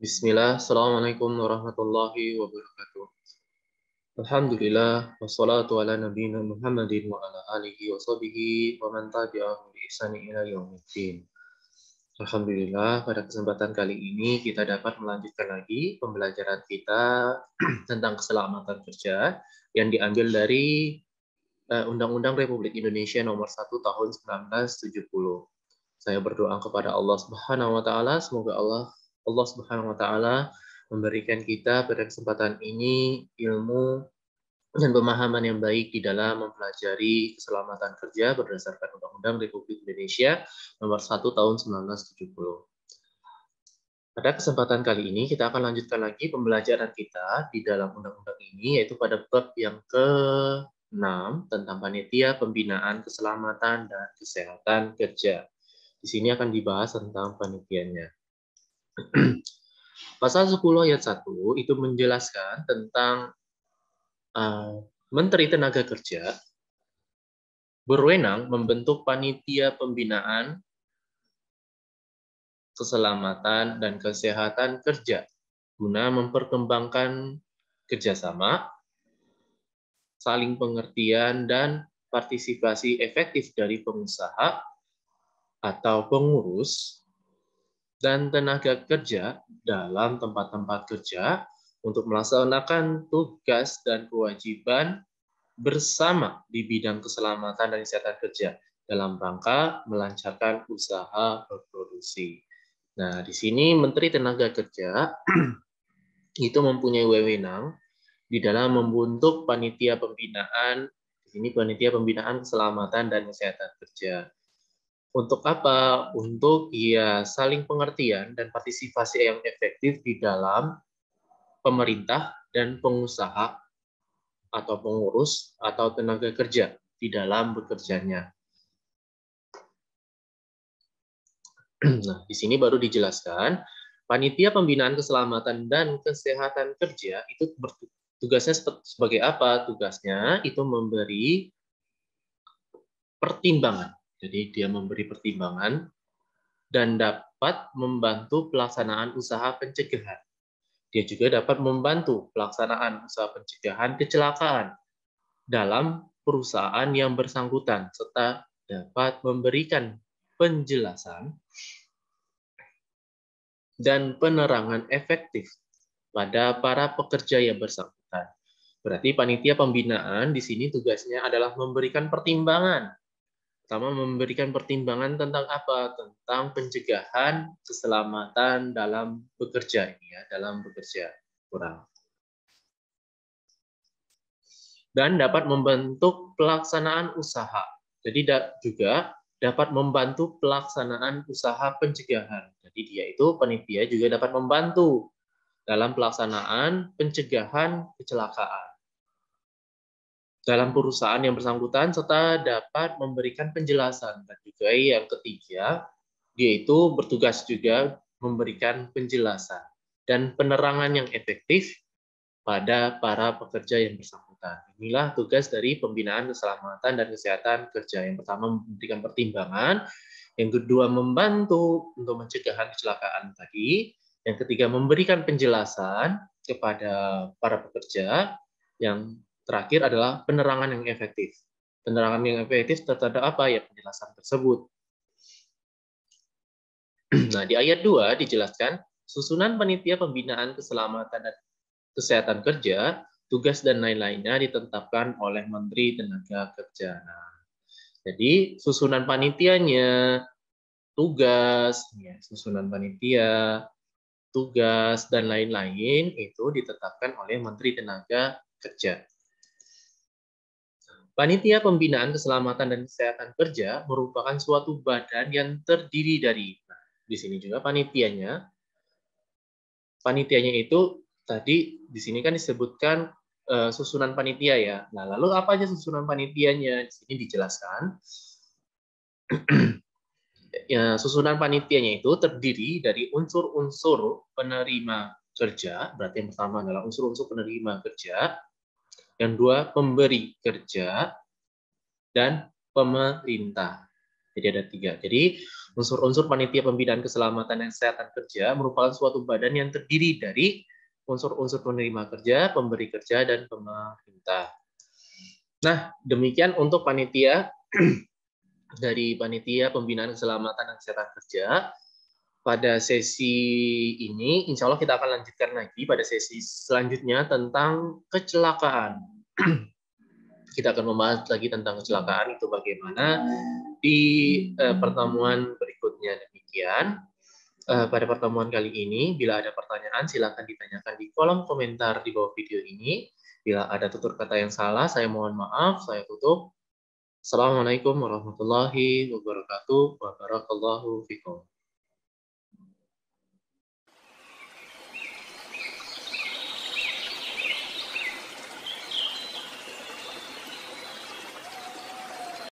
Bismillah, Assalamualaikum warahmatullahi wabarakatuh. Alhamdulillah, wassalatu ala nabiyina Muhammadin wa ala alihi wa sahbihi wa man tabi'ahum bi ihsani ila yaumiddin. Alhamdulillah, pada kesempatan kali ini kita dapat melanjutkan lagi pembelajaran kita tentang keselamatan kerja yang diambil dari Undang-Undang Republik Indonesia Nomor 1 Tahun 1970. Saya berdoa kepada Allah Subhanahu wa taala, semoga Allah Subhanahu wa taala memberikan kita pada kesempatan ini ilmu dan pemahaman yang baik di dalam mempelajari keselamatan kerja berdasarkan Undang-Undang Republik Indonesia Nomor 1 Tahun 1970. Pada kesempatan kali ini kita akan lanjutkan lagi pembelajaran kita di dalam undang-undang ini, yaitu pada bab yang ke-6 tentang panitia pembinaan keselamatan dan kesehatan kerja. Di sini akan dibahas tentang panitianya. Pasal 10 ayat 1 itu menjelaskan tentang Menteri Tenaga Kerja berwenang membentuk panitia pembinaan keselamatan dan kesehatan kerja guna memperkembangkan kerjasama, saling pengertian, dan partisipasi efektif dari pengusaha atau pengurus dan tenaga kerja dalam tempat-tempat kerja untuk melaksanakan tugas dan kewajiban bersama di bidang keselamatan dan kesehatan kerja dalam rangka melancarkan usaha berproduksi. Nah, di sini Menteri Tenaga Kerja itu mempunyai wewenang di dalam membentuk panitia pembinaan, di sini panitia pembinaan keselamatan dan kesehatan kerja. Untuk apa? Untuk saling pengertian dan partisipasi yang efektif di dalam pemerintah dan pengusaha atau pengurus atau tenaga kerja di dalam bekerjanya. Nah, di sini baru dijelaskan, panitia pembinaan keselamatan dan kesehatan kerja itu tugasnya sebagai apa? Tugasnya itu memberi pertimbangan. Jadi dia memberi pertimbangan dan dapat membantu pelaksanaan usaha pencegahan. Dia juga dapat membantu pelaksanaan usaha pencegahan kecelakaan dalam perusahaan yang bersangkutan, serta dapat memberikan penjelasan dan penerangan efektif pada para pekerja yang bersangkutan. Berarti panitia pembinaan di sini tugasnya adalah memberikan pertimbangan. Pertama, memberikan pertimbangan tentang apa? Tentang pencegahan keselamatan dalam bekerja ini ya, dalam bekerja kurang. Dan dapat membentuk pelaksanaan usaha. Jadi juga dapat membantu pelaksanaan usaha pencegahan. Jadi dia itu panitia juga dapat membantu dalam pelaksanaan pencegahan kecelakaan dalam perusahaan yang bersangkutan, serta dapat memberikan penjelasan. Dan juga yang ketiga, dia itu bertugas juga memberikan penjelasan dan penerangan yang efektif pada para pekerja yang bersangkutan. Inilah tugas dari pembinaan keselamatan dan kesehatan kerja. Yang pertama, memberikan pertimbangan. Yang kedua, membantu untuk mencegah kecelakaan tadi. Yang ketiga, memberikan penjelasan kepada para pekerja. Yang terakhir adalah penerangan yang efektif. Penerangan yang efektif terhadap apa? Ya, penjelasan tersebut. Nah, di ayat 2 dijelaskan, susunan panitia pembinaan keselamatan dan kesehatan kerja, tugas dan lain-lainnya ditetapkan oleh Menteri Tenaga Kerja. Nah, jadi susunan panitianya, tugas, ya, susunan panitia, tugas, dan lain-lain itu ditetapkan oleh Menteri Tenaga Kerja. Panitia Pembinaan Keselamatan dan Kesehatan Kerja merupakan suatu badan yang terdiri dari, nah, di sini juga panitianya itu tadi di sini kan disebutkan susunan panitia ya. Nah, lalu apa aja susunan panitianya? Di sini dijelaskan. Ya, susunan panitianya itu terdiri dari unsur-unsur penerima kerja, berarti yang pertama adalah unsur-unsur penerima kerja, yang dua pemberi kerja, dan pemerintah. Jadi ada 3. Jadi unsur-unsur panitia pembinaan keselamatan dan kesehatan kerja merupakan suatu badan yang terdiri dari unsur-unsur penerima kerja, pemberi kerja, dan pemerintah. Nah, demikian untuk panitia dari panitia pembinaan keselamatan dan kesehatan kerja. Pada sesi ini, insya Allah kita akan lanjutkan lagi pada sesi selanjutnya tentang kecelakaan. Kita akan membahas lagi tentang kecelakaan itu bagaimana di pertemuan berikutnya. Demikian pada pertemuan kali ini. Bila ada pertanyaan, silakan ditanyakan di kolom komentar di bawah video ini. Bila ada tutur kata yang salah, saya mohon maaf. Saya tutup. Assalamualaikum warahmatullahi wabarakatuh. Wabarakallahu fikum.